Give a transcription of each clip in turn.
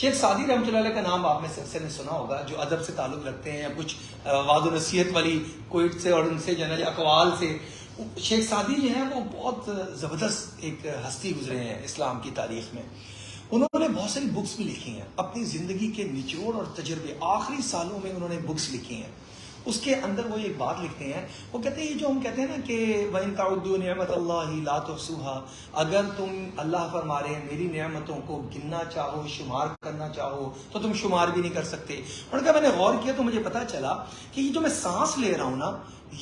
شیخ Saadi رحمۃ اللہ علیہ کا نام آپ میں سے اکثر نے سنا ہوگا، جو ادب سے تعلق رکھتے ہیں یا کچھ وعظ و نصیحت والی کوئٹ سے اور ان سے جو ہے نا اقوال سے. شیخ سعدی جو ہیں وہ بہت زبردست ایک ہستی گزرے ہیں اسلام کی تاریخ میں. انہوں نے بہت ساری بکس بھی لکھی ہیں، اپنی زندگی کے نچوڑ اور تجربے آخری سالوں میں انہوں نے بکس لکھی ہیں. اس کے اندر وہ ایک بات لکھتے ہیں، وہ کہتے ہیں یہ جو ہم کہتے ہیں نا کہ وَإِن تَعُدُّوا نِعْمَتَ اللَّهِ لَا تُحْصُوهَا، اگر تم اللہ فرما رہے ہیں میری نعمتوں کو گننا چاہو، شمار کرنا چاہو تو تم شمار بھی نہیں کر سکتے. اور کہ میں نے غور کیا تو مجھے پتا چلا کہ یہ جو میں سانس لے رہا ہوں نا،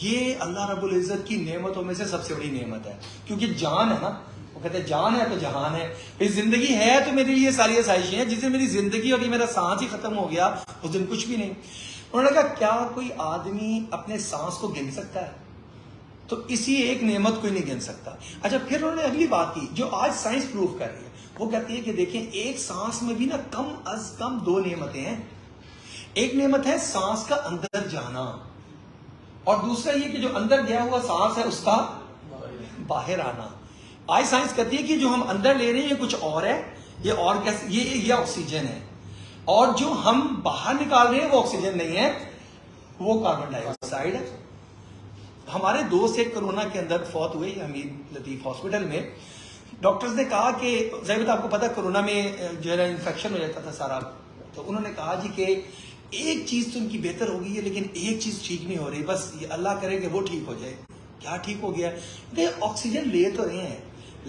یہ اللہ رب العزت کی نعمتوں میں سے سب سے بڑی نعمت ہے. کیونکہ جان ہے نا، وہ کہتے ہیں جان ہے تو جہان ہے. پھر زندگی ہے تو میرے لیے ساری آسائشیں ہیں. جس دن میری زندگی اور یہ میرا سانس ہی ختم ہو گیا اس دن کچھ بھی نہیں. انہوں نے کہا کیا کوئی آدمی اپنے سانس کو گن سکتا ہے؟ تو اسی ایک نعمت کو ہی نہیں گن سکتا. اچھا پھر انہوں نے اگلی بات کی جو آج سائنس پروف کر رہی ہے. وہ کہتی ہے کہ دیکھیں ایک سانس میں بھی نا کم از کم 2 نعمتیں ہیں. ایک نعمت ہے سانس کا اندر جانا، اور دوسرا یہ کہ جو اندر گیا ہوا سانس ہے اس کا باہر آنا. آج سائنس کہتی ہے کہ جو ہم اندر لے رہے ہیں یہ کچھ اور ہے، یہ اور کیسے، یہ آکسیجن ہے، اور جو ہم باہر نکال رہے ہیں وہ آکسیجن نہیں ہے، وہ کاربن ڈائی آکسائڈ ہے. ہمارے دوست ایک کرونا کے اندر فوت ہوئے حمید لطیف ہاسپٹل میں. ڈاکٹرز نے کہا کہ ظاہر آپ کو پتا کرونا میں جو ہے نا انفیکشن ہو جاتا تھا سارا، تو انہوں نے کہا جی کہ ایک چیز تو ان کی بہتر ہو گئی ہے لیکن ایک چیز ٹھیک نہیں ہو رہی، بس یہ اللہ کرے کہ وہ ٹھیک ہو جائے. کیا ٹھیک ہو گیا؟ کہ آکسیجن لے تو رہے ہیں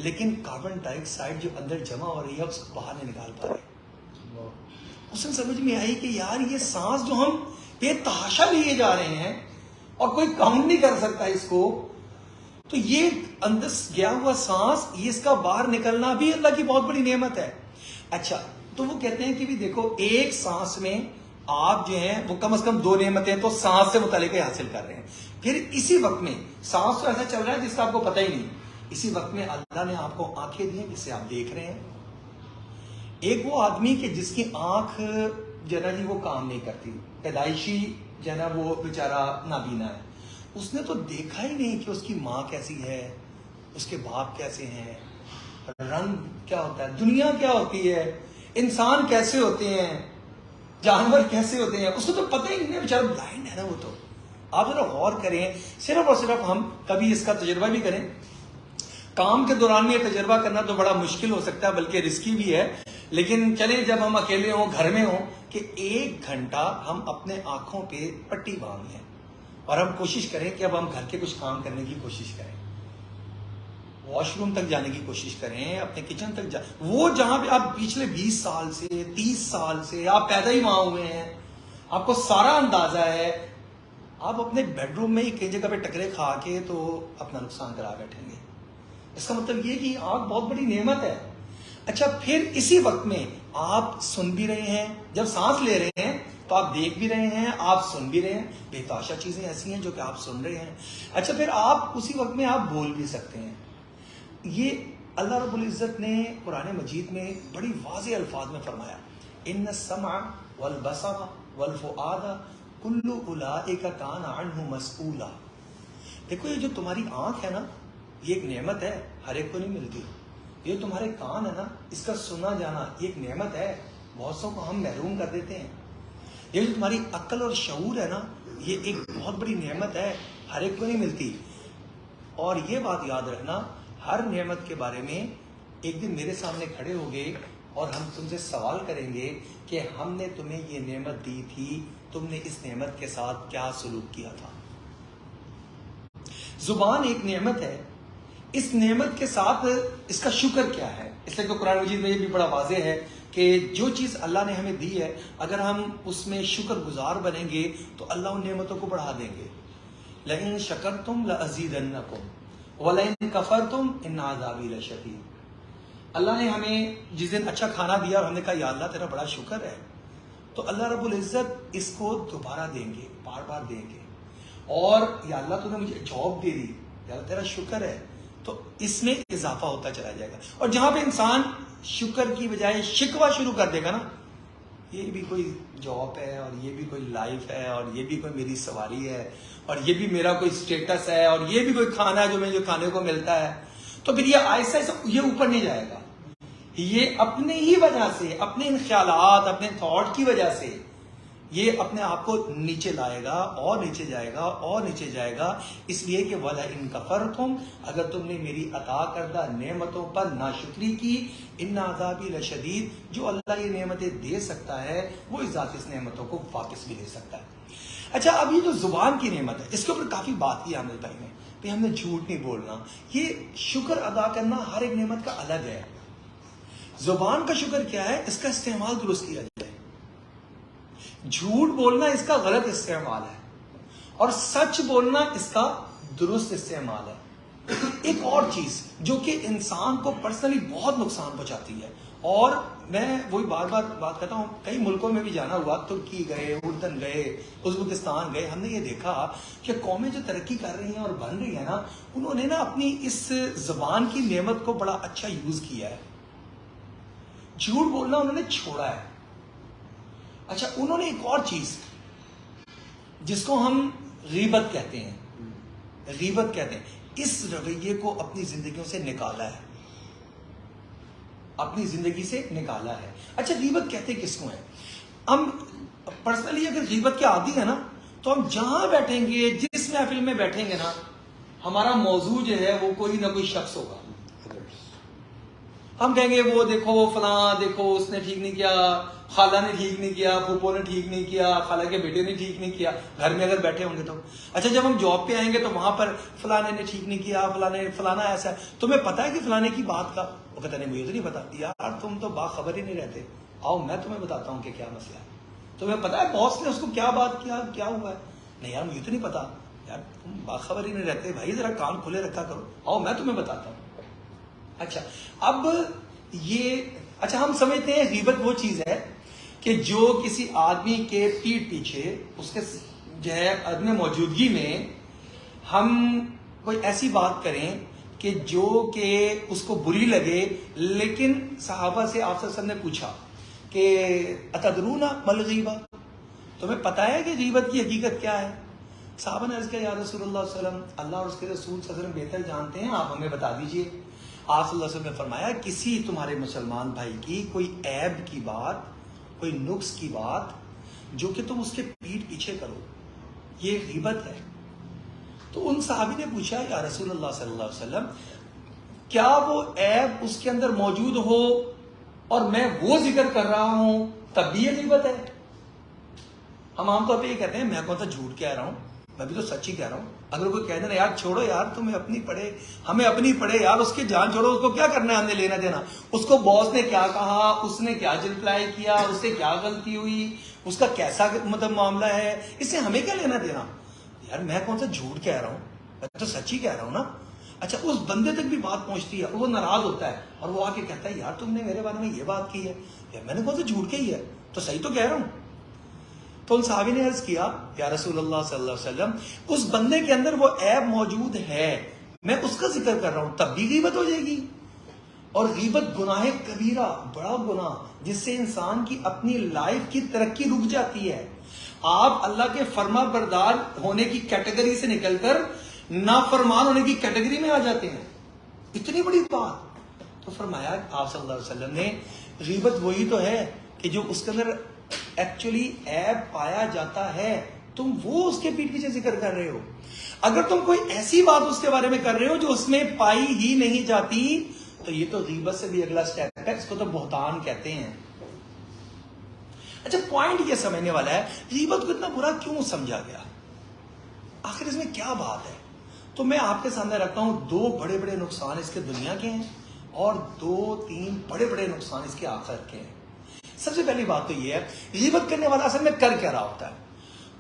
لیکن کاربن ڈائی آکسائڈ جو اندر جمع ہو رہی ہے اس کو باہر نہیں نکال پا رہے. اس میں سمجھ میں آئی کہ یار یہ سانس جو ہم بے تحاشا لیے جا رہے ہیں اور کوئی کاؤنٹ نہیں کر سکتا اس کو، تو یہ اندر گیا ہوا سانس، یہ اس کا باہر نکلنا بھی اللہ کی بہت بڑی نعمت ہے. اچھا تو وہ کہتے ہیں کہ بھی دیکھو ایک سانس میں آپ جو ہیں وہ کم از کم 2 نعمتیں تو سانس سے متعلق حاصل کر رہے ہیں. پھر اسی وقت میں سانس تو ایسا چل رہا ہے جس کا آپ کو پتہ ہی نہیں، اسی وقت میں اللہ نے آپ کو آنکھیں دی ہیں جس سے آپ دیکھ رہے ہیں. ایک وہ آدمی کہ جس کی آنکھ جو ہے نا جی وہ کام نہیں کرتی، پیدائشی جو ہے نا وہ بیچارہ نابینا ہے، اس نے تو دیکھا ہی نہیں کہ اس کی ماں کیسی ہے، اس کے باپ کیسے ہیں، رنگ کیا ہوتا ہے، دنیا کیا ہوتی ہے، انسان کیسے ہوتے ہیں، جانور کیسے ہوتے ہیں، اس کو تو پتہ ہی نہیں ہے، بیچارہ بلائنڈ ہے نا وہ. تو آپ ذرا غور کریں، صرف اور صرف ہم کبھی اس کا تجربہ بھی کریں. کام کے دوران میں یہ تجربہ کرنا تو بڑا مشکل ہو سکتا ہے بلکہ رسکی بھی ہے، لیکن چلیں جب ہم اکیلے ہوں گھر میں ہوں کہ 1 گھنٹہ ہم اپنے آنکھوں پہ پٹی باندھ لیں اور ہم کوشش کریں کہ اب ہم گھر کے کچھ کام کرنے کی کوشش کریں، واش روم تک جانے کی کوشش کریں، اپنے کچن تک وہ جہاں پہ آپ پچھلے 20 سال سے 30 سال سے آپ پیدا ہی وہاں ہوئے ہیں، آپ کو سارا اندازہ ہے. آپ اپنے بیڈ روم میں ہی کئی جگہ پہ ٹکرے کھا کے تو اپنا نقصان کرا بیٹھیں گے. اس کا مطلب یہ کہ آنکھ بہت بڑی نعمت ہے. اچھا پھر اسی وقت میں آپ سن بھی رہے ہیں، جب سانس لے رہے ہیں تو آپ دیکھ بھی رہے ہیں، آپ سن بھی رہے ہیں، بے تحاشا چیزیں ایسی ہیں جو کہ آپ سن رہے ہیں. اچھا پھر آپ اسی وقت میں آپ بول بھی سکتے ہیں. یہ اللہ رب العزت نے قرآن مجید میں بڑی واضح الفاظ میں فرمایا، ان السمع والبصر والفؤاد کل اولئک کان عنہ مسئولا. دیکھو یہ جو تمہاری آنکھ ہے نا یہ ایک نعمت ہے، ہر ایک کو نہیں ملتی. یہ تمہارے کان ہے نا اس کا سنا جانا یہ ایک نعمت ہے، بہت سو کو ہم محروم کر دیتے ہیں. یہ جو تمہاری عقل اور شعور ہے نا یہ ایک بہت بڑی نعمت ہے، ہر ایک کو نہیں ملتی. اور یہ بات یاد رکھنا ہر نعمت کے بارے میں ایک دن میرے سامنے کھڑے ہوگے اور ہم تم سے سوال کریں گے کہ ہم نے تمہیں یہ نعمت دی تھی، تم نے اس نعمت کے ساتھ کیا سلوک کیا تھا. زبان ایک نعمت ہے، اس نعمت کے ساتھ اس کا شکر کیا ہے. اس لیے تو قرآن مجید میں یہ بھی بڑا واضح ہے کہ جو چیز اللہ نے ہمیں دی ہے اگر ہم اس میں شکر گزار بنیں گے تو اللہ ان نعمتوں کو بڑھا دیں گے. لئن شکرتم لازیدنکم ولئن کفرتم ان عذابی لشدید. اللہ نے ہمیں جس دن اچھا کھانا دیا اور ہم نے کہا یا اللہ تیرا بڑا شکر ہے، تو اللہ رب العزت اس کو دوبارہ دیں گے، بار بار دیں گے. اور یا اللہ تو نے مجھے جاب دے دی، یا اللہ تیرا شکر ہے، تو اس میں اضافہ ہوتا چلا جائے گا. اور جہاں پہ انسان شکر کی بجائے شکوہ شروع کر دے گا نا، یہ بھی کوئی جاب ہے اور یہ بھی کوئی لائف ہے اور یہ بھی کوئی میری سواری ہے اور یہ بھی میرا کوئی سٹیٹس ہے اور یہ بھی کوئی کھانا ہے جو مجھے کھانے کو ملتا ہے، تو پھر یہ آہستہ آہستہ یہ اوپر نہیں جائے گا. یہ اپنے ہی وجہ سے، اپنے ان خیالات، اپنے تھاٹ کی وجہ سے یہ اپنے آپ کو نیچے لائے گا اور نیچے جائے گا اور نیچے جائے گا، اس لیے کہ وَلَئِن كَفَرْتُمْ، اگر تم نے میری عطا کردہ نعمتوں پر ناشکری کی، ان عذابی لشدید، جو اللہ یہ نعمتیں دے سکتا ہے وہ اس ذات اس نعمتوں کو واپس بھی دے سکتا ہے۔ اچھا، اب یہ جو زبان کی نعمت ہے، اس کے اوپر کافی بات کی عامر بھائی نے، کہ ہم نے جھوٹ نہیں بولنا، یہ شکر ادا کرنا ہر ایک نعمت کا الگ ہے۔ زبان کا شکر کیا ہے؟ اس کا استعمال درست کیا جائے۔ جھوٹ بولنا اس کا غلط استعمال ہے، اور سچ بولنا اس کا درست استعمال ہے۔ ایک اور چیز جو کہ انسان کو پرسنلی بہت نقصان پہنچاتی ہے، اور میں وہی بار بار بات کرتا ہوں، کئی ملکوں میں بھی جانا ہوا، ترکی گئے، اردن گئے، ازبکستان گئے، ہم نے یہ دیکھا کہ قومیں جو ترقی کر رہی ہیں اور بن رہی ہیں نا، انہوں نے نا اپنی اس زبان کی نعمت کو بڑا اچھا یوز کیا ہے۔ جھوٹ بولنا انہوں نے چھوڑا ہے۔ اچھا، انہوں نے ایک اور چیز جس کو ہم غیبت کہتے ہیں، غیبت کہتے ہیں، اس رویے کو اپنی زندگیوں سے نکالا ہے، اپنی زندگی سے نکالا ہے۔ اچھا، غیبت کہتے کس کو ہیں؟ ہم پرسنلی اگر غیبت کے عادی ہیں نا، تو ہم جہاں بیٹھیں گے، جس محفل میں بیٹھیں گے نا، ہمارا موضوع جو ہے وہ کوئی نہ کوئی شخص ہوگا۔ ہم کہیں گے وہ دیکھو وہ فلاں، دیکھو اس نے ٹھیک نہیں کیا، خالہ نے ٹھیک نہیں کیا، پھوپھو نے ٹھیک نہیں کیا، خالہ کے بیٹے نے ٹھیک نہیں کیا، گھر میں اگر بیٹھے ہوں گے تو۔ اچھا، جب ہم جاب پہ آئیں گے تو وہاں پر فلانے نے ٹھیک نہیں کیا، فلانا ایسا ہے، تمہیں پتا ہے کہ فلانے کی بات کا؟ وہ کہتا نہیں، مجھے تو نہیں پتا۔ یار تم تو باخبر ہی نہیں رہتے، آؤ میں تمہیں بتاتا ہوں کہ کیا مسئلہ ہے۔ تمہیں پتا ہے باس نے اس کو کیا بات کیا، کیا ہوا ہے؟ نہیں یار مجھے تو نہیں پتا۔ یار تم باخبر ہی نہیں رہتے بھائی، ذرا کان کھلے رکھا کرو، آؤ میں تمہیں بتاتا ہوں۔ اچھا، اب یہ اچھا ہم سمجھتے ہیں غیبت وہ چیز ہے کہ جو کسی آدمی کے پیٹھ پیچھے، اس کے جو ہے عدم موجودگی میں ہم کوئی ایسی بات کریں کہ جو کہ اس کو بری لگے۔ لیکن صحابہ سے آپ صلی اللہ علیہ وسلم نے پوچھا کہ اتدرون ما الغیبہ، تمہیں پتا ہے کہ غیبت کی حقیقت کیا ہے؟ صحابہ نے عرض کیا، یا رسول اللہ صلی اللہ علیہ وسلم، اللہ اور اس کے رسول صلی اللہ علیہ وسلم بہتر جانتے ہیں، آپ ہمیں بتا دیجئے۔ آپ صلی اللہ علیہ وسلم نے فرمایا، کسی تمہارے مسلمان بھائی کی کوئی عیب کی بات، کوئی نقص کی بات جو کہ تم اس کے پیٹھ پیچھے کرو، یہ غیبت ہے۔ تو ان صحابی نے پوچھا، یا رسول اللہ صلی اللہ علیہ وسلم، کیا وہ عیب اس کے اندر موجود ہو اور میں وہ ذکر کر رہا ہوں تب بھی یہ غیبت ہے؟ ہم عام طور پہ یہ کہتے ہیں، میں کون سا جھوٹ کہہ رہا ہوں، میں بھی تو سچ ہی کہہ رہا ہوں۔ اگر کوئی کہہ دینا، یار چھوڑو یار، تمہیں اپنی پڑے ہمیں اپنی پڑے یار، اس کی جان چھوڑو، اس کو کیا کرنا ہے، ہم نے لینا دینا، اس کو باس نے کیا کہا، اس نے کیا رپلائی کیا، اس سے کیا غلطی ہوئی، اس کا کیسا مطلب معاملہ ہے، اس سے ہمیں کیا لینا دینا؟ یار میں کون سا جھوٹ کہہ رہا ہوں، میں تو سچ ہی کہہ رہا ہوں نا۔ اچھا، اس بندے تک بھی بات پہنچتی ہے، وہ ناراض ہوتا ہے اور وہ آ کے کہتا ہے، یار تم نے میرے بارے میں یہ بات کی ہے، یار میں نے کون سا جھوٹ کہی ہے، تو صحیح تو کہہ رہا ہوں۔ تو ان صحابی نے عرض کیا، یا رسول اللہ صلی اللہ علیہ وسلم، اس بندے کے اندر وہ عیب موجود ہے، میں اس کا ذکر کر رہا ہوں، تب بھی غیبت ہو جائے گی۔ اور غیبت گناہ کبیرہ، بڑا گناہ، جس سے انسان کی اپنی لائف کی ترقی رک جاتی ہے۔ آپ اللہ کے فرما بردار ہونے کی کیٹیگری سے نکل کر نافرمان ہونے کی کیٹیگری میں آ جاتے ہیں، اتنی بڑی بات۔ تو فرمایا آپ صلی اللہ علیہ وسلم نے، غیبت وہی تو ہے کہ جو اس کے اندر ایکچولی عیب پایا جاتا ہے، تم وہ اس کے پیٹھ پیچھے ذکر کر رہے ہو۔ اگر تم کوئی ایسی بات اس کے بارے میں کر رہے ہو جو اس میں پائی ہی نہیں جاتی، تو یہ تو غیبت سے بھی اگلا سٹیپ ہے، اس کو تو بہتان کہتے ہیں۔ اچھا، پوائنٹ یہ سمجھنے والا ہے، غیبت کو اتنا برا کیوں سمجھا گیا، آخر اس میں کیا بات ہے؟ تو میں آپ کے سامنے رکھتا ہوں دو بڑے بڑے نقصان اس کے دنیا کے ہیں، اور دو تین بڑے بڑے نقصان اس کے آخرت کے ہیں۔ سب سے پہلی بات تو یہ ہے، غیبت کرنے والا اصل میں کر کیا رہا ہوتا ہے؟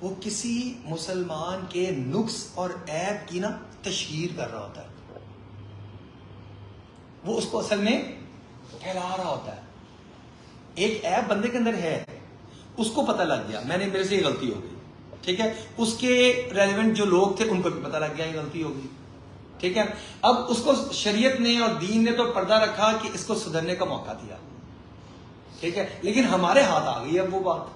وہ کسی مسلمان کے نقص اور عیب کی نا تشہیر کر رہا ہوتا ہے، وہ اس کو اصل میں پھیلا رہا ہوتا ہے۔ ایک عیب بندے کے اندر ہے، اس کو پتہ لگ گیا، میرے سے یہ غلطی ہو گئی، ٹھیک ہے، اس کے ریلیونٹ جو لوگ تھے ان کو بھی پتہ لگ گیا یہ غلطی ہو گئی، ٹھیک ہے، اب اس کو شریعت نے اور دین نے تو پردہ رکھا کہ اس کو سدھرنے کا موقع دیا، ٹھیک ہے، لیکن ہمارے ہاتھ آ گئی اب وہ بات،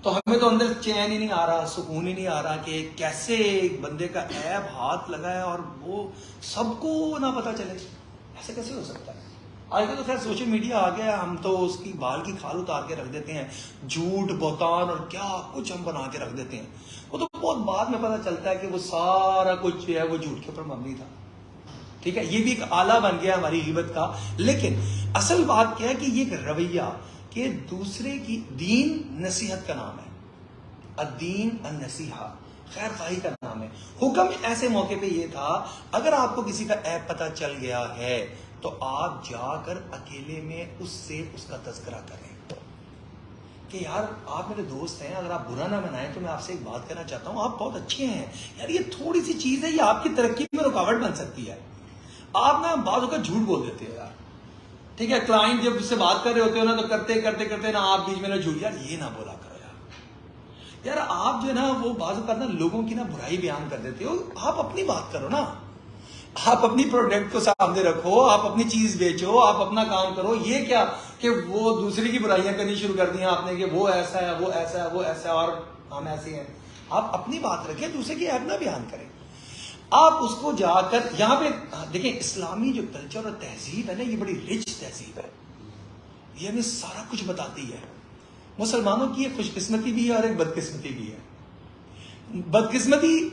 تو ہمیں تو اندر چین ہی نہیں آ رہا، سکون ہی نہیں آ رہا کہ کیسے ایک بندے کا عیب ہاتھ لگا ہے اور وہ سب کو نہ پتہ چلے، ایسے کیسے ہو سکتا ہے؟ آج کل تو خیر سوشل میڈیا آ گیا ہے، ہم تو اس کی بال کی کھال اتار کے رکھ دیتے ہیں، جھوٹ بہتان اور کیا کچھ ہم بنا کے رکھ دیتے ہیں. وہ تو بہت بعد میں پتہ چلتا ہے کہ وہ سارا کچھ جو ہے وہ جھوٹ کے اوپر مبنی تھا. ٹھیک ہے، یہ بھی ایک آلہ بن گیا ہماری غیبت کا. لیکن اصل بات کیا ہے کہ یہ ایک رویہ کہ دوسرے کی دین نصیحت کا نام ہے، الدین النصیحہ، خیر خواہی کا نام ہے. حکم ایسے موقع پہ یہ تھا اگر آپ کو کسی کا عیب پتہ چل گیا ہے تو آپ جا کر اکیلے میں اس سے اس کا تذکرہ کریں کہ یار آپ میرے دوست ہیں، اگر آپ برا نہ منائیں تو میں آپ سے ایک بات کرنا چاہتا ہوں، آپ بہت اچھے ہیں یار، یہ تھوڑی سی چیز ہے، یہ آپ کی ترقی میں رکاوٹ بن سکتی ہے. آپ نا بعض اوقات جھوٹ بول دیتے ہیں یار. ٹھیک ہے، کلائنٹ جب اس سے بات کر رہے ہوتے ہو نا تو کرتے کرتے کرتے نا آپ بیچ میں نہ جھوٹ، یار یہ نہ بولا کرو یار آپ جو ہے نا وہ بعض اوقات نا لوگوں کی نا برائی بیان کر دیتے ہو. آپ اپنی بات کرو نا، آپ اپنی پروڈکٹ کو سامنے رکھو، آپ اپنی چیز بیچو، آپ اپنا کام کرو. یہ کیا کہ وہ دوسرے کی برائیاں کرنی شروع کر دیا آپ نے کہ وہ ایسا ہے، وہ ایسا ہے، وہ ایسا ہے اور ہم ایسے ہیں. آپ اپنی بات رکھیں، دوسرے کی عیب نہ بیان کریں. آپ اس کو جا کر یہاں پہ دیکھیں، اسلامی جو کلچر اور تہذیب ہے نا، یہ بڑی رچ تہذیب ہے، یہ ہمیں سارا کچھ بتاتی ہے. مسلمانوں کی ایک خوش قسمتی بھی ہے اور ایک بدقسمتی بھی ہے. بدقسمتی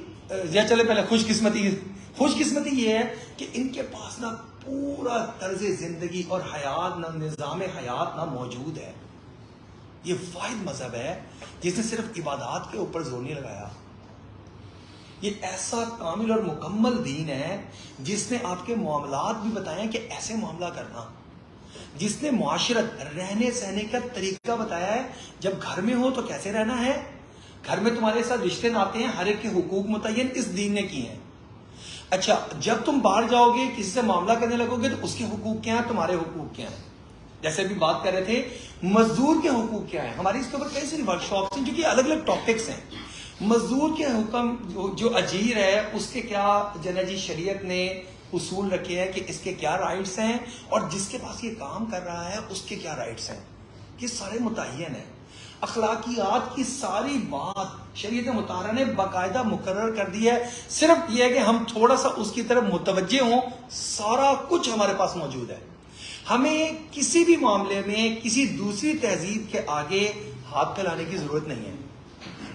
یا چلے پہلے خوش قسمتی یہ ہے کہ ان کے پاس نا پورا طرز زندگی اور حیات نہ نظام حیات نہ موجود ہے. یہ واحد مذہب ہے جس نے صرف عبادات کے اوپر زور نہیں لگایا. یہ ایسا کامل اور مکمل دین ہے جس نے آپ کے معاملات بھی بتائے کہ ایسے معاملہ کرنا، جس نے معاشرت رہنے سہنے کا طریقہ بتایا ہے. جب گھر میں ہو تو کیسے رہنا ہے، گھر میں تمہارے ساتھ رشتے ناتے ہیں، ہر ایک کے حقوق متعین اس دین نے کیے ہیں. اچھا جب تم باہر جاؤ گے کسی سے معاملہ کرنے لگو گے تو اس کے حقوق کیا ہیں، تمہارے حقوق کیا ہیں. جیسے ابھی بات کر رہے تھے مزدور کے حقوق کیا ہیں، ہماری اس کے اوپر کئی ساری ورک شاپس ہیں جو کہ الگ الگ ٹاپکس ہیں. مزدور کے حکم جو اجیر ہے اس کے کیا جی شریعت نے اصول رکھے ہیں کہ اس کے کیا رائٹس ہیں، اور جس کے پاس یہ کام کر رہا ہے اس کے کیا رائٹس ہیں، یہ سارے متعین ہیں. اخلاقیات کی ساری بات شریعت مطالعہ نے باقاعدہ مقرر کر دی ہے. صرف یہ ہے کہ ہم تھوڑا سا اس کی طرف متوجہ ہوں، سارا کچھ ہمارے پاس موجود ہے. ہمیں کسی بھی معاملے میں کسی دوسری تہذیب کے آگے ہاتھ پھیلانے کی ضرورت نہیں ہے.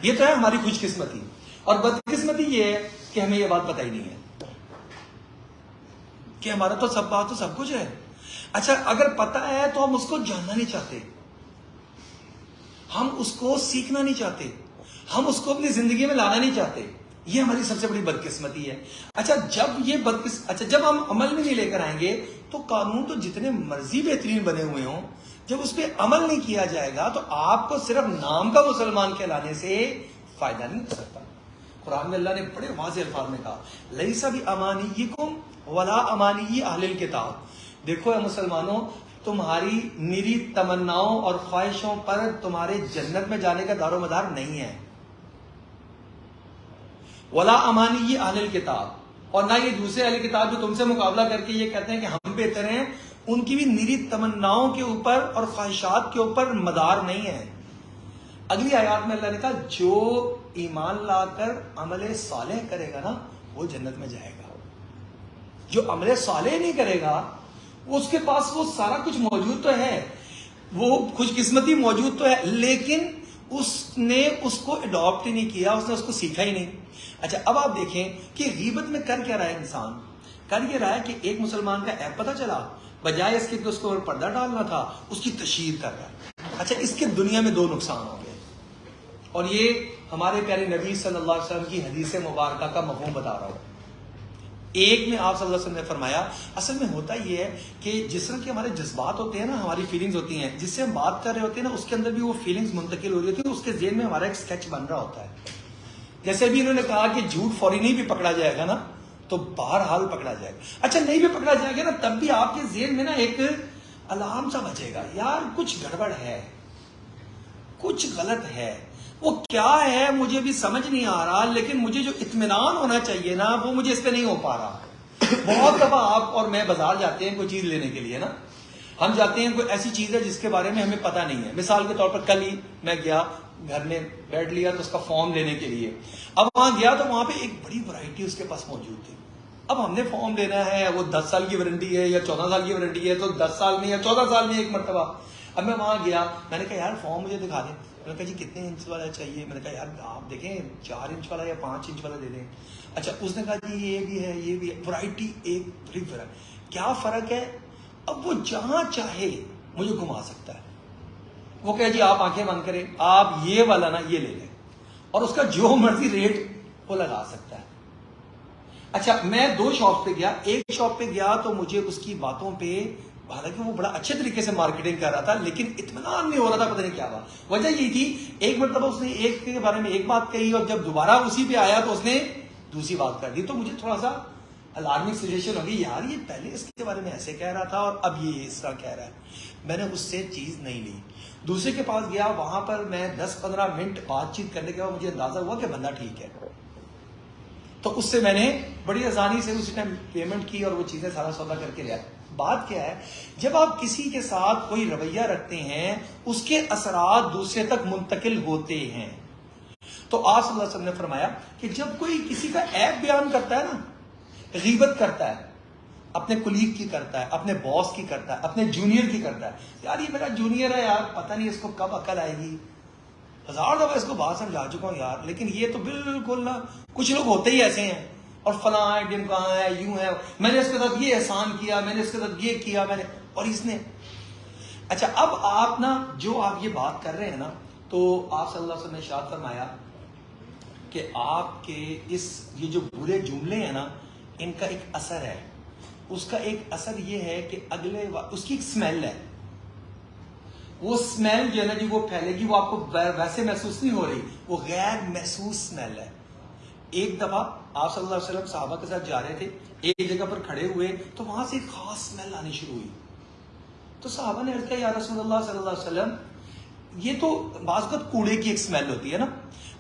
یہ تو ہے ہماری خوش قسمتی. اور بدقسمتی یہ ہے کہ ہمیں یہ بات پتہ ہی نہیں ہے کہ ہمارا تو سب بات تو سب کچھ ہے. اچھا اگر پتہ ہے تو ہم اس کو جاننا نہیں چاہتے، ہم اس کو سیکھنا نہیں چاہتے، ہم اس کو اپنی زندگی میں لانا نہیں چاہتے. یہ ہماری سب سے بڑی بدقسمتی ہے. اچھا جب ہم عمل میں نہیں لے کر آئیں گے تو قانون تو جتنے مرضی بہترین بنے ہوئے ہوں، جب اس پہ عمل نہیں کیا جائے گا تو آپ کو صرف نام کا مسلمان کہلانے سے فائدہ نہیں ہو سکتا. قرآن میں اللہ نے بڑے واضح الفاظ میں کہا لیسا بامانیکم ولا امانی اہل الکتاب. دیکھو اے مسلمانوں، تمہاری نری تمناؤں اور خواہشوں پر تمہارے جنت میں جانے کا دار و مدار نہیں ہے. ولا امانی اہل الکتاب، اور نہ یہ دوسرے اہل کتاب جو تم سے مقابلہ کر کے یہ کہتے ہیں کہ ہم بہتر ہیں، ان کی بھی نری تمناؤں کے اوپر اور خواہشات کے اوپر مدار نہیں ہے. اگلی آیات میں اللہ نے کہا جو ایمان لا کر عمل صالح کرے گا نا وہ جنت میں جائے گا. جو عمل صالح نہیں کرے گا اس کے پاس وہ سارا کچھ موجود تو ہے، وہ خوش قسمتی موجود تو ہے، لیکن اس نے اس کو اڈاپٹ ہی نہیں کیا، اس نے اس کو سیکھا ہی نہیں. اچھا اب آپ دیکھیں کہ غیبت میں کر کیا رہا ہے انسان، کر یہ رہا ہے کہ ایک مسلمان کا عیب پتہ چلا، بجائے اس کے کہ اس کو پردہ ڈالنا تھا اس کی تشہیر کر رہا ہے. اچھا اس کے دنیا میں دو نقصان ہو گئے، اور یہ ہمارے پیارے نبی صلی اللہ علیہ وسلم کی حدیث مبارکہ کا مفہوم بتا رہا ہوں. ایک میں آپ صلی اللہ علیہ وسلم نے فرمایا اصل میں ہوتا یہ ہے کہ جس طرح کے ہمارے جذبات ہوتے ہیں نا، ہماری فیلنگز ہوتی ہیں، جس سے ہم بات کر رہے ہوتے ہیں نا اس کے اندر بھی وہ فیلنگز منتقل ہو رہی ہوتی ہے، اس کے ذہن میں ہمارا ایک اسکیچ بن رہا ہوتا ہے. جیسے بھی انہوں نے کہا کہ جھوٹ فوری نہیں بھی پکڑا جائے گا نا تو بہرحال پکڑا جائے گا. اچھا نہیں بھی پکڑا جائے گا نا تب بھی آپ کے ذہن میں نا ایک الارم سا بجے گا، یار کچھ گڑبڑ ہے، کچھ غلط ہے. وہ کیا ہے مجھے بھی سمجھ نہیں آ رہا، لیکن مجھے جو اطمینان ہونا چاہیے نا وہ مجھے اس پہ نہیں ہو پا رہا. بہت دفعہ آپ اور میں بازار جاتے ہیں کوئی چیز لینے کے لیے نا، ہم جاتے ہیں کوئی ایسی چیز ہے جس کے بارے میں ہمیں پتہ نہیں ہے. مثال کے طور پر کل ہی میں گیا گھر میں بیٹھ لیا تو اس کا فارم لینے کے لیے، اب وہاں گیا تو وہاں پہ ایک بڑی ورائٹی اس کے پاس موجود تھی. اب ہم نے فارم لینا ہے، وہ 10 سال کی وارنٹی ہے یا 14 سال کی وارنٹی ہے، تو 10 سال میں یا 14 سال میں ایک مرتبہ. اب میں وہاں گیا، میں نے کہا یار فارم مجھے دکھا دیں. میں نے کہا جی کتنے انچ والا چاہیے؟ میں نے کہا یار آپ دیکھیں 4 انچ والا یا 5 انچ والا دے دیں. اچھا اس نے کہا جی یہ بھی ہے یہ بھی ہے، ورائٹی ایک بڑی فرق. کیا فرق ہے؟ اب وہ جہاں چاہے مجھے گھما سکتا ہے. وہ کہے جی آپ آنکھیں بند کریں، آپ یہ والا نا یہ لے لیں، اور اس کا جو مرضی ریٹ وہ لگا سکتا ہے. اچھا میں 2 شاپ پہ گیا. ایک شاپ پہ گیا تو مجھے اس کی باتوں پہ، حالانکہ وہ بڑا اچھے طریقے سے مارکیٹنگ کر رہا تھا، لیکن اطمینان نہیں ہو رہا تھا، پتہ نہیں کیا ہوا. وجہ یہی تھی ایک مرتبہ اس نے ایک کے بارے میں ایک بات کہی، اور جب دوبارہ اسی پہ آیا تو اس نے دوسری بات کر دی. تو مجھے تھوڑا سا الارمنگ سچویشن ہو گئی، یار یہ پہلے اس کے بارے میں ایسے کہہ رہا تھا اور اب یہ اس طرح کہہ رہا ہے. میں نے اس سے چیز نہیں لی. دوسرے کے پاس گیا، وہاں پر میں 10-15 منٹ بات چیت کرنے کے بعد مجھے اندازہ ہوا کہ بندہ ٹھیک ہے. تو اس سے میں نے بڑی آسانی سے اسی ٹائم پیمنٹ کی اور وہ چیزیں سارا سودا کر کے لیا. بات کیا ہے، جب آپ کسی کے ساتھ کوئی رویہ رکھتے ہیں اس کے اثرات دوسرے تک منتقل ہوتے ہیں. تو آپ صلی اللہ علیہ وسلم نے فرمایا کہ جب کوئی کسی کا عیب بیان کرتا ہے نا، غیبت کرتا ہے، اپنے کلیگ کی کرتا ہے، اپنے باس کی کرتا ہے، اپنے جونیئر کی کرتا ہے، یار یہ میرا جونیئر ہے یار، پتہ نہیں اس کو کب عقل آئے گی، 1000 دفعہ اس کو بات سمجھا چکا ہوں یار، لیکن یہ تو بالکل نہ. کچھ لوگ ہوتے ہی ایسے ہیں، اور فلاں ہے ڈمکاں ہے یوں ہے، میں نے اس کے ساتھ یہ احسان کیا، میں نے اس کے ساتھ یہ کیا، میں نے اور اس نے. اچھا اب آپ نا جو آپ یہ بات کر رہے ہیں نا، تو آپ صلی اللہ علیہ وسلم نے ارشاد فرمایا کہ آپ کے یہ جو برے جملے ہیں نا، ان کا ایک اثر ہے. اس کا ایک اثر یہ ہے کہ اس کی ایک سمیل ہے. وہ سمیل جو ہے نا جی وہ پھیلے گی، وہ آپ کو ویسے محسوس نہیں ہو رہی، وہ غیر محسوس سمیل ہے. ایک دفعہ آپ صلی اللہ علیہ وسلم صحابہ کے ساتھ جا رہے تھے، ایک جگہ پر کھڑے ہوئے تو وہاں سے ایک خاص سمیل آنی شروع ہوئی. تو صحابہ نے عرض کیا یا رسول اللہ صلی اللہ علیہ وسلم، یہ تو بعض اوقات کوڑے کی ایک سمیل ہوتی ہے نا.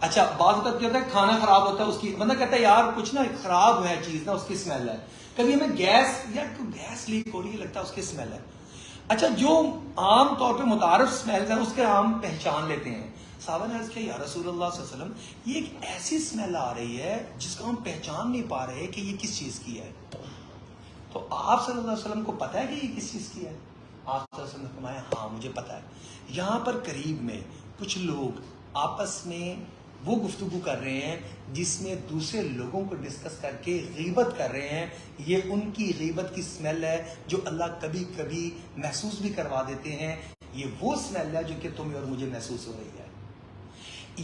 اچھا بعض اوقات کیا ہوتا ہے کھانا خراب ہوتا ہے، اس کی بندہ کہتا ہے یار کچھ نا خراب ہے چیز نا، اس کی سمیل ہے. کبھی ہمیں گیس لیک ہو رہی ہے، لگتا ہے اس کی سمیل ہے. اچھا جو عام طور پہ متعارف سمیل ہے اس کے ہم پہچان لیتے ہیں. صحابہ نے عرض کیا یا رسول اللہ صلی اللہ علیہ وسلم، یہ ایک ایسی سمیل آ رہی ہے جس کو ہم پہچان نہیں پا رہے کہ یہ کس چیز کی ہے. تو آپ صلی اللہ علیہ وسلم کو پتا ہے کہ یہ کس چیز کی ہے؟ آپ صلی اللہ علیہ وسلم نے فرمایا ہاں مجھے پتا ہے. یہاں پر قریب میں کچھ لوگ آپس میں وہ گفتگو کر رہے ہیں جس میں دوسرے لوگوں کو ڈسکس کر کے غیبت کر رہے ہیں. یہ ان کی غیبت کی سمیل ہے جو اللہ کبھی کبھی محسوس بھی کروا دیتے ہیں. یہ وہ سمیل ہے جو کہ تمہیں اور مجھے محسوس ہو رہی ہے.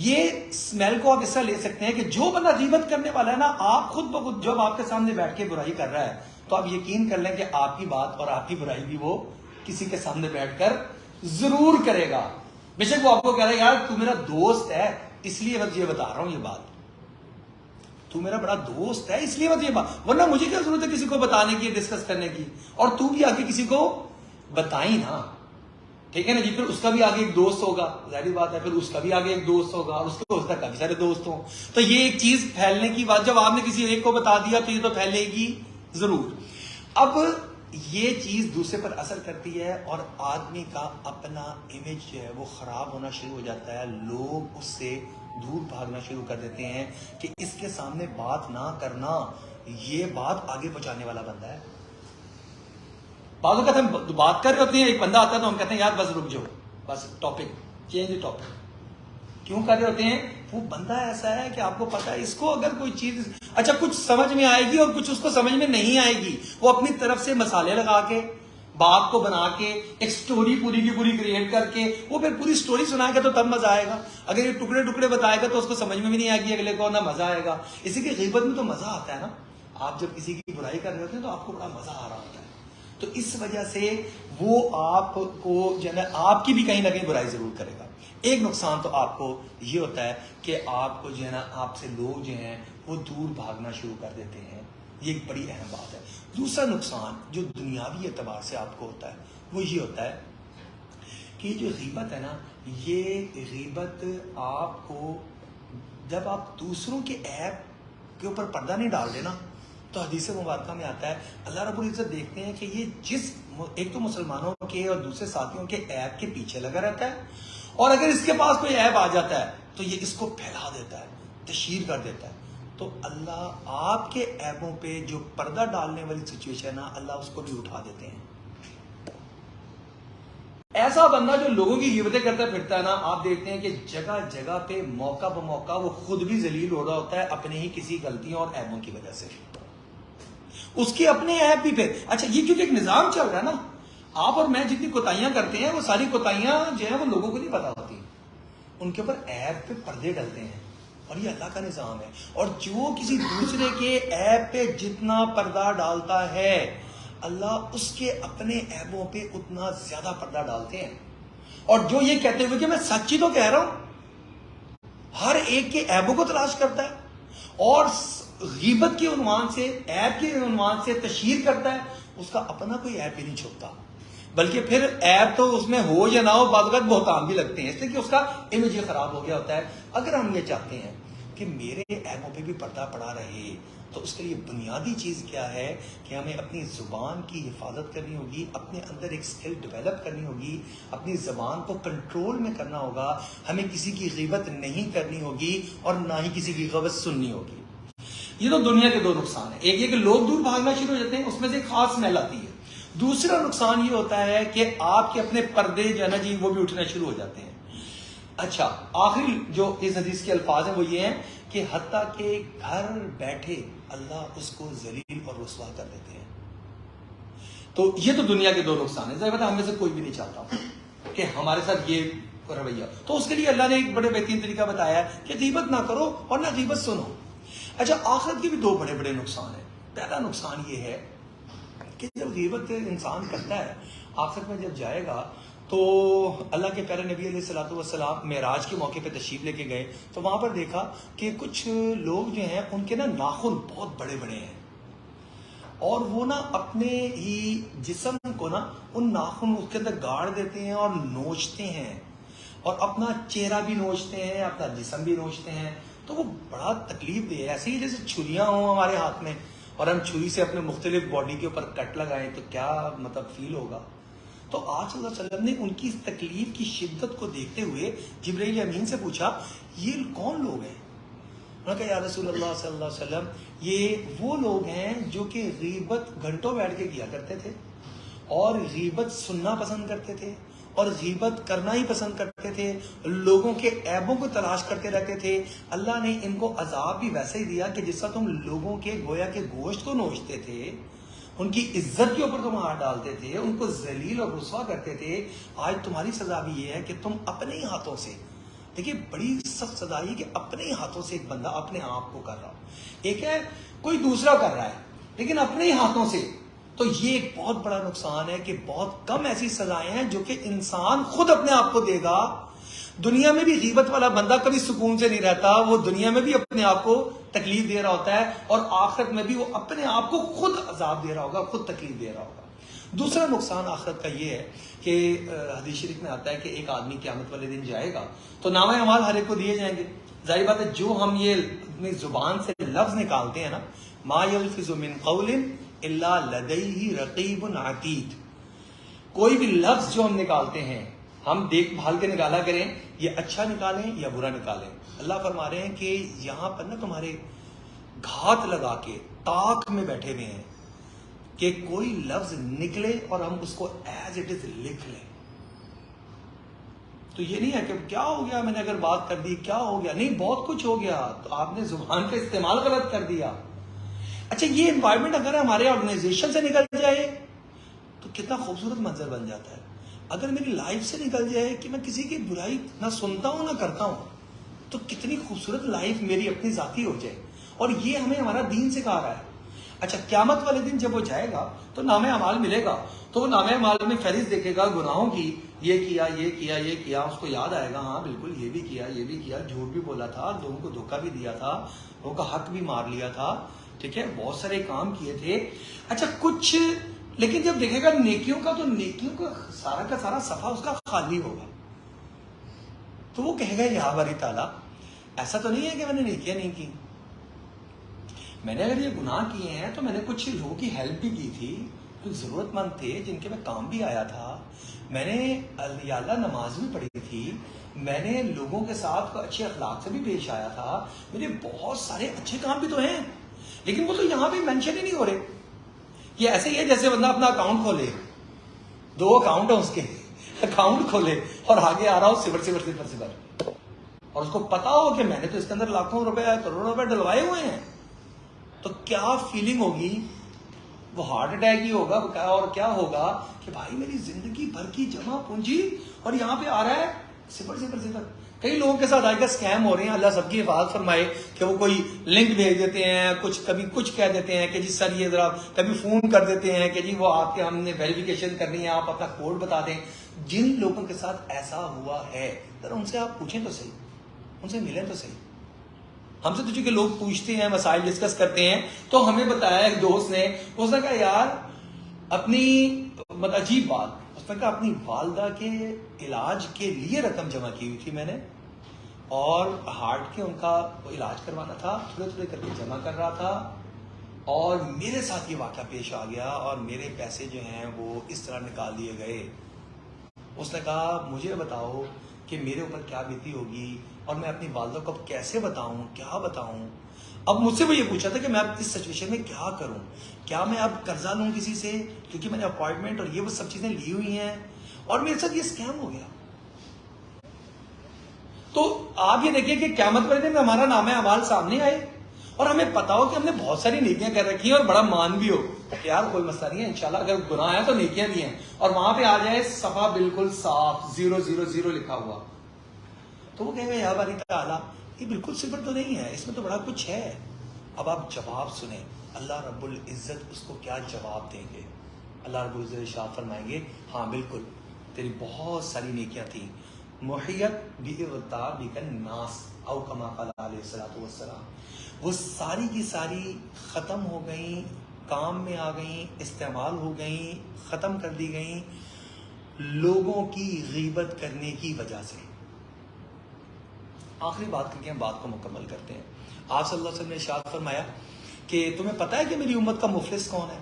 یہ سمیل کو آپ اس طرح لے سکتے ہیں کہ جو بندہ غیبت کرنے والا ہے نا، آپ خود بخود جب آپ کے سامنے بیٹھ کے برائی کر رہا ہے تو آپ یقین کر لیں کہ آپ کی بات اور آپ کی برائی بھی وہ کسی کے سامنے بیٹھ کر ضرور کرے گا. بے شک وہ آپ کو کہہ رہا ہے یار تو میرا دوست ہے اس لیے بس یہ بتا رہا ہوں، یہ بات تو میرا بڑا دوست ہے اس لیے بس یہ بات، ورنہ مجھے کیا ضرورت ہے کسی کو بتانے کی، ڈسکس کرنے کی. اور تو بھی آگے کسی کو بتائی نا، ٹھیک ہے نا جی. پھر اس کا بھی آگے ایک دوست ہوگا، ظاہری بات ہے، پھر اس کا بھی آگے ایک دوست ہوگا، اور اس کے دوست تک کافی سارے دوست ہوں. تو یہ ایک چیز پھیلنے کی بات، جب آپ نے کسی ایک کو بتا دیا تو یہ تو پھیلے گی ضرور. اب یہ چیز دوسرے پر اثر کرتی ہے اور آدمی کا اپنا امیج جو ہے وہ خراب ہونا شروع ہو جاتا ہے. لوگ اس سے دور بھاگنا شروع کر دیتے ہیں کہ اس کے سامنے بات نہ کرنا، یہ بات آگے پہنچانے والا بندہ ہے. بعض اوقات ہم بات کر رہے ہوتے ہیں، ایک بندہ آتا ہے تو ہم کہتے ہیں یار بس رک جاؤ، بس ٹاپک چینج ٹاپک. کیوں کر رہے ہوتے ہیں؟ وہ بندہ ایسا ہے کہ آپ کو پتا ہے اس کو اگر کوئی چیز اچھا کچھ سمجھ میں آئے گی اور کچھ اس کو سمجھ میں نہیں آئے گی، وہ اپنی طرف سے مسالے لگا کے بات کو بنا کے ایک سٹوری پوری کی پوری کریٹ کر کے وہ پھر پوری سٹوری سنائے گا تو تب مزہ آئے گا. اگر یہ ٹکڑے ٹکڑے بتائے گا تو اس کو سمجھ میں بھی نہیں آئے گی اگلے کو، نہ مزہ آئے گا. اسی کے غیبت میں تو مزہ آتا ہے نا. آپ جب کسی کی برائی کر رہے ہوتے ہیں تو آپ کو بڑا مزہ آ رہا ہوتا ہے. تو اس وجہ سے وہ آپ کو جو ہے آپ کی بھی کہیں نہ کہیں برائی ضرور کرے گا. ایک نقصان تو آپ کو یہ ہوتا ہے کہ آپ کو جو ہے نا آپ سے لوگ جو ہیں وہ دور بھاگنا شروع کر دیتے ہیں. یہ ایک بڑی اہم بات ہے. دوسرا نقصان جو دنیاوی اعتبار سے آپ کو ہوتا ہے وہ یہ ہوتا ہے کہ جو غیبت ہے نا، یہ غیبت آپ کو جب آپ دوسروں کے عیب کے اوپر پردہ نہیں ڈال دینا تو حدیث مبارکہ میں آتا ہے اللہ رب العزت دیکھتے ہیں کہ یہ جس ایک تو مسلمانوں کے اور دوسرے ساتھیوں کے عیب کے پیچھے لگا رہتا ہے، اور اگر اس کے پاس کوئی عیب آ جاتا ہے تو یہ اس کو پھیلا دیتا ہے، تشہیر کر دیتا ہے. تو اللہ آپ کے عیبوں پہ جو پردہ ڈالنے والی سچویشن ہے اللہ اس کو بھی اٹھا دیتے ہیں. ایسا بندہ جو لوگوں کی غیبتیں کرتا پھرتا ہے نا، آپ دیکھتے ہیں کہ جگہ جگہ پہ موقع بموقع وہ خود بھی ذلیل ہو رہا ہوتا ہے اپنے ہی کسی غلطیوں اور عیبوں کی وجہ سے. اس کے اپنے عیب بھی پھر اچھا یہ کیونکہ ایک نظام چل رہا ہے نا، آپ اور میں جتنی کوتاہیاں کرتے ہیں وہ ساری کوتاہیاں جو ہیں وہ لوگوں کو نہیں پتا ہوتی، ان کے اوپر عیب پہ پردے ڈلتے ہیں اور یہ اللہ کا نظام ہے. اور جو کسی دوسرے کے عیب پہ جتنا پردہ ڈالتا ہے اللہ اس کے اپنے عیبوں پہ اتنا زیادہ پردہ ڈالتے ہیں. اور جو یہ کہتے ہوئے کہ میں سچی تو کہہ رہا ہوں، ہر ایک کے عیبوں کو تلاش کرتا ہے اور غیبت کے عنوان سے، عیب کے عنوان سے تشہیر کرتا ہے، اس کا اپنا کوئی عیب بھی نہیں چھپتا، بلکہ پھر عیب تو اس میں ہو یا نہ ہو بعض اوقات بہتان بھی لگتے ہیں، اس لیے کہ اس کا امیج ہی خراب ہو گیا ہوتا ہے. اگر ہم یہ چاہتے ہیں کہ میرے عیبوں پہ بھی پردہ پڑا رہے تو اس کے لیے بنیادی چیز کیا ہے کہ ہمیں اپنی زبان کی حفاظت کرنی ہوگی، اپنے اندر ایک سکل ڈیولپ کرنی ہوگی، اپنی زبان کو کنٹرول میں کرنا ہوگا، ہمیں کسی کی غیبت نہیں کرنی ہوگی اور نہ ہی کسی کی غیبت سننی ہوگی. یہ تو دنیا کے دو نقصان ہیں، ایک یہ کہ لوگ دور بھاگنا شروع ہو جاتے ہیں، اس میں سے ایک خاص اسمیل آتی ہے. دوسرا نقصان یہ ہوتا ہے کہ آپ کے اپنے پردے جو ہے نا جی وہ بھی اٹھنا شروع ہو جاتے ہیں. اچھا آخری جو اس حدیث کے الفاظ ہیں وہ یہ ہیں کہ حتیٰ کہ گھر بیٹھے اللہ اس کو ذلیل اور رسوا کر دیتے ہیں. تو یہ تو دنیا کے دو نقصان ہیں. ظاہر بات ہے ہم میں سے کوئی بھی نہیں چاہتا کہ ہمارے ساتھ یہ رویہ، تو اس کے لیے اللہ نے ایک بڑے بہترین طریقہ بتایا ہے کہ غیبت نہ کرو اور نہ غیبت سنو. اچھا آخرت کے بھی دو بڑے بڑے نقصان ہیں. پہلا نقصان یہ ہے کہ جب غیبت انسان کرتا ہے آخرت میں جب جائے گا تو اللہ کے پیارے نبی علیہ الصلوۃ والسلام معراج کے موقع پہ تشریف لے کے گئے تو وہاں پر دیکھا کہ کچھ لوگ جو ہیں ان کے نا ناخن بہت بڑے بڑے ہیں اور وہ نا اپنے ہی جسم کو نا ان ناخن اس کے اندر گاڑ دیتے ہیں اور نوچتے ہیں اور اپنا چہرہ بھی نوچتے ہیں، اپنا جسم بھی نوچتے ہیں. تو وہ بڑا تکلیف دہ ہے، ایسے ہی جیسے چھریاں ہوں ہمارے ہاتھ میں اور ہم چھری سے اپنے مختلف باڈی کے اوپر کٹ لگائیں تو کیا مطلب فیل ہوگا. تو آج صلی اللہ علیہ وسلم نے ان کی اس تکلیف کی شدت کو دیکھتے ہوئے جبرائیل امین سے پوچھا یہ کون لوگ ہیں؟ انہوں نے کہا یا رسول اللہ صلی اللہ علیہ وسلم یہ وہ لوگ ہیں جو کہ غیبت گھنٹوں بیٹھ کے کیا کرتے تھے اور غیبت سننا پسند کرتے تھے اور غیبت کرنا ہی پسند کرتے تھے، لوگوں کے عیبوں کو تلاش کرتے رہتے تھے. اللہ نے ان کو عذاب بھی ویسے ہی دیا کہ جس طرح تم لوگوں کے گویا کے گوشت کو نوچتے تھے، ان کی عزت کے اوپر تم ہاتھ ڈالتے تھے، ان کو ذلیل اور رسوا کرتے تھے، آج تمہاری سزا بھی یہ ہے کہ تم اپنے ہی ہاتھوں سے، دیکھیے بڑی سخت سزا یہ کہ اپنے ہی ہاتھوں سے ایک بندہ اپنے آپ کو کر رہا ہو. ایک ہے کوئی دوسرا کر رہا ہے لیکن اپنے ہی ہاتھوں سے. تو یہ ایک بہت بڑا نقصان ہے کہ بہت کم ایسی سزائیں ہیں جو کہ انسان خود اپنے آپ کو دے گا. دنیا میں بھی غیبت والا بندہ کبھی سکون سے نہیں رہتا، وہ دنیا میں بھی اپنے آپ کو تکلیف دے رہا ہوتا ہے اور آخرت میں بھی وہ اپنے آپ کو خود عذاب دے رہا ہوگا، خود تکلیف دے رہا ہوگا. دوسرا نقصان آخرت کا یہ ہے کہ حدیث شریف میں آتا ہے کہ ایک آدمی قیامت والے دن جائے گا تو نامہ اعمال ہر ایک کو دیے جائیں گے. ظاہر بات ہے جو ہم یہ اپنی زبان سے لفظ نکالتے ہیں نا، ما یلفظ من قول الا لدیہ رقیب عتید، کوئی بھی لفظ جو ہم نکالتے ہیں ہم دیکھ بھال کے نکالا کریں، یہ اچھا نکالیں یا برا نکالیں. اللہ فرما رہے ہیں کہ یہاں پر نا تمہارے گھات لگا کے تاک میں بیٹھے ہوئے ہیں کہ کوئی لفظ نکلے اور ہم اس کو ایز اٹ از لکھ لیں. تو یہ نہیں ہے کہ کیا ہو گیا میں نے اگر بات کر دی کیا ہو گیا، نہیں بہت کچھ ہو گیا، تو آپ نے زبان کا استعمال غلط کر دیا. اچھا یہ انوائرمنٹ اگر ہمارے آرگنائزیشن سے نکل جائے تو کتنا خوبصورت منظر بن جاتا ہے. اگر میری لائف سے نکل جائے کہ میں کسی کی برائی نہ سنتا ہوں نہ کرتا ہوں تو کتنی خوبصورت لائف میری اپنی ذاتی ہو جائے. اور یہ ہمیں ہمارا دین سکھا رہا ہے. اچھا قیامت والے دن جب وہ جائے گا تو نامہ اعمال ملے گا تو وہ نامہ اعمال میں فہرست دیکھے گا گناہوں کی، یہ کیا یہ کیا یہ کیا، اس کو یاد آئے گا ہاں بالکل یہ بھی کیا، جھوٹ بھی بولا تھا، لوگوں کو دھوکہ بھی دیا تھا، لوگوں کا حق بھی مار لیا تھا، ٹھیک ہے بہت سارے کام کیے تھے. اچھا کچھ لیکن جب دیکھے گا نیکیوں کا تو نیکیوں کا سارا صفحہ اس کا خالی ہوگا تو وہ کہے گا یا باری تعالیٰ ایسا تو نہیں ہے کہ میں نے نیکیاں نہیں کی، میں نے اگر یہ گناہ کیے ہیں تو میں نے کچھ لوگوں کی ہیلپ بھی کی تھی، کچھ ضرورت مند تھے جن کے میں کام بھی آیا تھا، میں نے یا اللہ نماز بھی پڑھی تھی، میں نے لوگوں کے ساتھ اچھے اخلاق سے بھی پیش آیا تھا. میرے بہت سارے اچھے کام بھی تو ہیں, لیکن وہ تو یہاں پہ مینشن ہی نہیں ہو رہے. یہ ایسے ہی ہے جیسے بندہ اپنا اکاؤنٹ کھولے, 2 اکاؤنٹ ہیں اس کے, اکاؤنٹ کھولے اور آگے آ رہا ہو 0 اور اس کو پتا ہو کہ میں نے تو اس کے اندر لاکھوں روپے کروڑوں روپے ڈلوائے ہوئے ہیں, تو کیا فیلنگ ہوگی؟ وہ ہارٹ اٹیک ہی ہوگا. اور کیا ہوگا کہ بھائی میری زندگی بھر کی جمع پونجی اور یہاں پہ آ رہا ہے 0. کئی لوگوں کے ساتھ آج کل اسکیم ہو رہے ہیں, اللہ سب کی حفاظت فرمائے, کہ وہ کوئی لنک بھیج دیتے ہیں, کبھی کچھ کہہ دیتے ہیں کہ جی سر یہ ذرا, کبھی فون کر دیتے ہیں کہ جی وہ آپ کے, ہم نے ویریفیکیشن کرنی ہے, آپ اپنا کوڈ بتا دیں. جن لوگوں کے ساتھ ایسا ہوا ہے ذرا ان سے آپ پوچھیں تو صحیح, ان سے ملیں تو صحیح. ہم سے تو چونکہ لوگ پوچھتے ہیں, مسائل ڈسکس کرتے ہیں, تو ہمیں بتایا ایک دوست نے, اس نے کہا یار اپنی عجیب بات, اس نے کہا اپنی والدہ کے علاج کے لیے رقم جمع کی ہوئی تھی میں نے, اور ہارٹ کے ان کا علاج کروانا تھا, تھوڑے تھوڑے کر کے جمع کر رہا تھا, اور میرے ساتھ یہ واقعہ پیش آ گیا اور میرے پیسے جو ہیں وہ اس طرح نکال لیے گئے. اس نے کہا مجھے بتاؤ کہ میرے اوپر کیا بیتی ہوگی, اور میں اپنی والدہ کو اب کیسے بتاؤں, کیا بتاؤں. اب مجھ سے وہ یہ پوچھا تھا کہ میں اب اس سچویشن میں کیا کروں, کیا میں اب قرضہ لوں کسی سے, کیونکہ میں نے اپوائنٹمنٹ اور یہ وہ سب چیزیں لی ہوئی ہیں, اور میرے ساتھ یہ اسکیم ہو گیا. تو آپ یہ دیکھیں کہ قیامت والے دن ہمارا نام اعمال سامنے آئے اور ہمیں پتا ہو کہ ہم نے بہت ساری نیکیاں کر رکھی ہیں اور بڑا مان بھی ہو کہ یار کوئی مسئلہ نہیں ہے, انشاءاللہ اگر گناہ ہے تو نیکیاں بھی ہیں, اور وہاں پہ آ جائے صفحہ بالکل صاف 0 لکھا ہوا, تو وہ کہیں گے یا باری تعالیٰ یہ بالکل صفر تو نہیں ہے, اس میں تو بڑا کچھ ہے. اب آپ جواب سنیں, اللہ رب العزت اس کو کیا جواب دیں گے. اللہ رب العزت ارشاد فرمائیں گے ہاں بالکل تیری بہت ساری نیکیاں تھیں, محیط بِإِغْتَابِكَ النَّاسِ او کما قال علیہ الصلوۃ والسلام, وہ ساری کی ساری ختم ہو گئیں, کام میں آ گئیں, استعمال ہو گئیں, ختم کر دی گئیں لوگوں کی غیبت کرنے کی وجہ سے. آخری بات کر کے ہم بات کو مکمل کرتے ہیں. آپ صلی اللہ علیہ وسلم نے ارشاد فرمایا کہ تمہیں پتہ ہے کہ میری امت کا مفلس کون ہے؟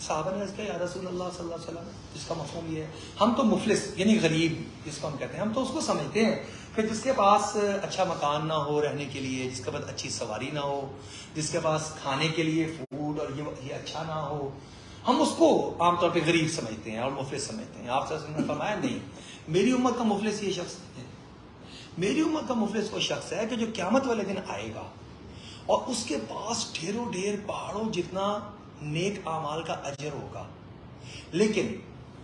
صحابہ نے کہا یا رسول اللہ صلی اللہ علیہ وسلم, جس کا مفہوم یہ ہے, ہم تو مفلس یعنی غریب جس کو ہم کہتے ہیں, ہم تو اس کو سمجھتے ہیں کہ جس کے پاس اچھا مکان نہ ہو رہنے کے لیے, جس کے پاس اچھی سواری نہ ہو, جس کے پاس کھانے کے لیے فوڈ اور یہ اچھا نہ ہو, ہم اس کو عام طور پہ غریب سمجھتے ہیں اور مفلس سمجھتے ہیں. آپ صلی اللہ علیہ وسلم نے فرمایا نہیں, میری امت کا مفلس یہ شخص ہے. میری امت کا مفلس وہ شخص ہے کہ جو قیامت والے دن آئے گا اور اس کے پاس ڈھیروں ڈھیر پہاڑوں جتنا نیک اعمال کا اجر ہوگا, لیکن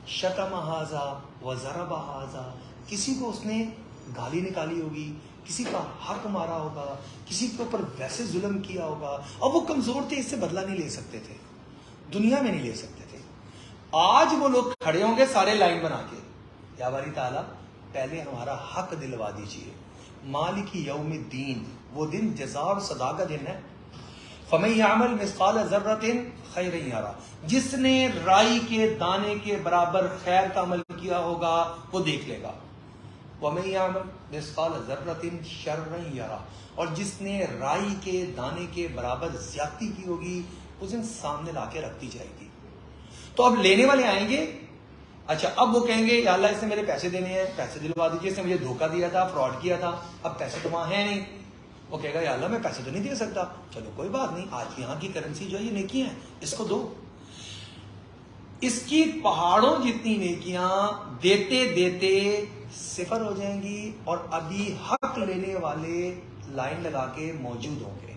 شتم ھذا وضرب ھذا, کسی کو اس نے گالی نکالی ہوگی, کسی کا حق مارا ہوگا, کسی کے اوپر ویسے ظلم کیا ہوگا, اور وہ کمزور تھے, اس سے بدلہ نہیں لے سکتے تھے, دنیا میں نہیں لے سکتے تھے. آج وہ لوگ کھڑے ہوں گے سارے لائن بنا کے, یا باری تعالیٰ پہلے ہمارا حق دلوا دیجئے, مالک یوم الدین, وہ دن جزا اور سزا کا دن ہے. فَمَن يَعْمَلْ مِثْقَالَ ذَرَّةٍ خَيْرًا يَرَهُ, جس نے رائی کے دانے کے برابر خیر کا عمل کیا ہوگا وہ دیکھ لے گا. وَمَن يَعْمَلْ مِثْقَالَ ذَرَّةٍ شَرًّا يَرَهُ, اور جس نے رائی کے دانے کے برابر زیادتی کی ہوگی اس دن سامنے لا کے رکھ دی جائے گی. تو اب لینے والے آئیں گے, اچھا اب وہ کہیں گے یا اللہ اس نے میرے پیسے دینے ہیں, پیسے دلوا دیجیے, اس نے مجھے دھوکہ دیا تھا, فراڈ کیا تھا, اب پیسے تو وہاں ہیں نہیں. وہ کہے گا یا اللہ میں پیسے تو نہیں دے سکتا, چلو کوئی بات نہیں, آج یہاں کی کرنسی جو ہے یہ نیکیاں ہیں, اس کو دو. اس کی پہاڑوں جتنی نیکیاں دیتے دیتے صفر ہو جائیں گی, اور ابھی حق لینے والے لائن لگا کے موجود ہوں گے.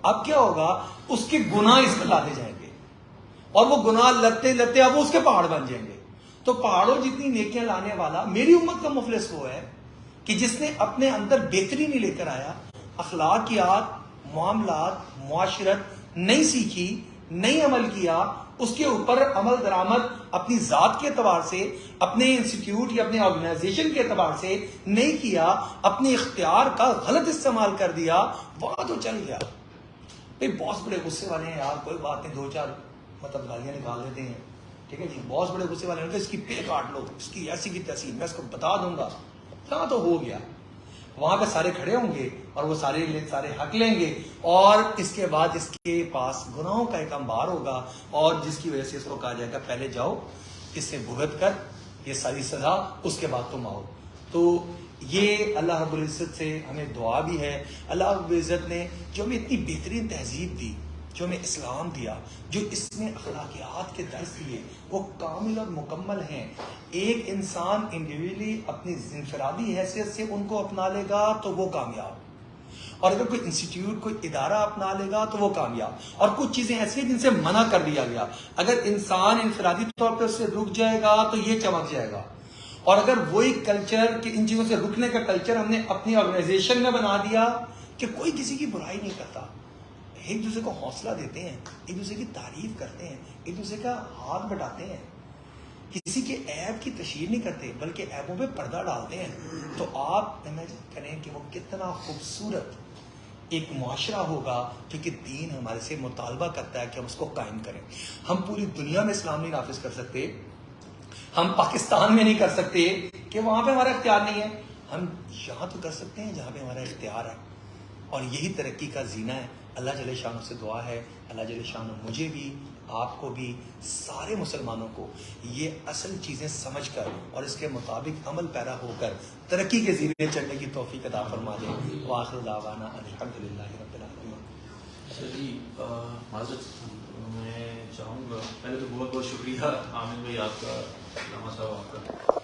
اب کیا ہوگا, اس کے گناہ اس پر لاتے جائیں گے, اور وہ گناہ لگتے لگتے اب اس کے پہاڑ بن جائیں گے. تو پہاڑوں جتنی نیکیاں لانے والا میری امت کا مفلس وہ ہے کہ جس نے اپنے اندر بہتری نہیں لے کر آیا, اخلاقیات, معاملات, معاشرت نہیں سیکھی, نہیں عمل کیا, اس کے اوپر عمل درآمد اپنی ذات کے اعتبار سے, اپنے انسٹیٹیوٹ یا اپنے آرگنائزیشن کے اعتبار سے نہیں کیا, اپنے اختیار کا غلط استعمال کر دیا, وہاں تو چل گیا. بھائی باس بڑے غصے والے ہیں یار, کوئی بات نہیں, 2-4 مطلب گالیاں نکال دیتے ہیں, ٹھیک ہے جی, باس بڑے غصے والے ہیں, اس کی پے کاٹ لو, اس کی ایسی کی تیسی, میں اس کو بتا دوں گا. ہاں تو ہو گیا, وہاں پہ سارے کھڑے ہوں گے اور وہ سارے حق لیں گے, اور اس کے بعد اس کے پاس گناہوں کا ایک انبار ہوگا, اور جس کی وجہ سے اس کو کہا جائے گا پہلے جاؤ اس سے بھگت کر یہ ساری سزا, اس کے بعد تم آؤ. تو یہ اللہ رب العزت سے ہمیں دعا بھی ہے. اللہ رب العزت نے جو ہمیں اتنی بہترین تہذیب دی، جو ہمیں اسلام دیا، جو اس میں اخلاقیات کے درس دیے، وہ کامل اور مکمل ہیں. ایک انسان انڈیویجولی اپنی انفرادی حیثیت سے ان کو اپنا لے گا تو وہ کامیاب، اور اگر کوئی انسٹیٹیوٹ، کوئی ادارہ اپنا لے گا تو وہ کامیاب. اور کچھ چیزیں ایسی ہیں جن سے منع کر دیا گیا، اگر انسان انفرادی طور پہ اس سے رک جائے گا تو یہ چمک جائے گا. اور اگر وہی کلچر کہ ان چیزوں سے رکنے کا کلچر ہم نے اپنی آرگنائزیشن میں بنا دیا کہ کوئی کسی کی برائی نہیں کرتا، ایک دوسرے کو حوصلہ دیتے ہیں، ایک دوسرے کی تعریف کرتے ہیں، ایک دوسرے کا ہاتھ بٹاتے ہیں، کسی کے عیب کی تشہیر نہیں کرتے بلکہ عیبوں پہ پردہ ڈالتے ہیں، تو آپ امیجن کریں کہ وہ کتنا خوبصورت ایک معاشرہ ہوگا، کیونکہ دین ہمارے سے مطالبہ کرتا ہے کہ ہم اس کو قائم کریں. ہم پوری دنیا میں اسلام نہیں نافذ کر سکتے، ہم پاکستان میں نہیں کر سکتے کہ وہاں پہ ہمارا اختیار نہیں ہے، ہم یہاں تو کر سکتے ہیں جہاں پہ ہمارا اختیار ہے، اور یہی ترقی کا زینہ ہے. اللہ جل شانہ سے دعا ہے، اللہ جل شانہ مجھے بھی، آپ کو بھی، سارے مسلمانوں کو یہ اصل چیزیں سمجھ کر اور اس کے مطابق عمل پیرا ہو کر ترقی کے زینے چڑھنے کی توفیق عطا فرما دے. وآخر دعوانا الحمدللہ رب العالمین. جی معذرت میں چاہوں گا، پہلے تو بہت بہت شکریہ عامر بھائی آپ کا، علامہ صاحب آپ کا.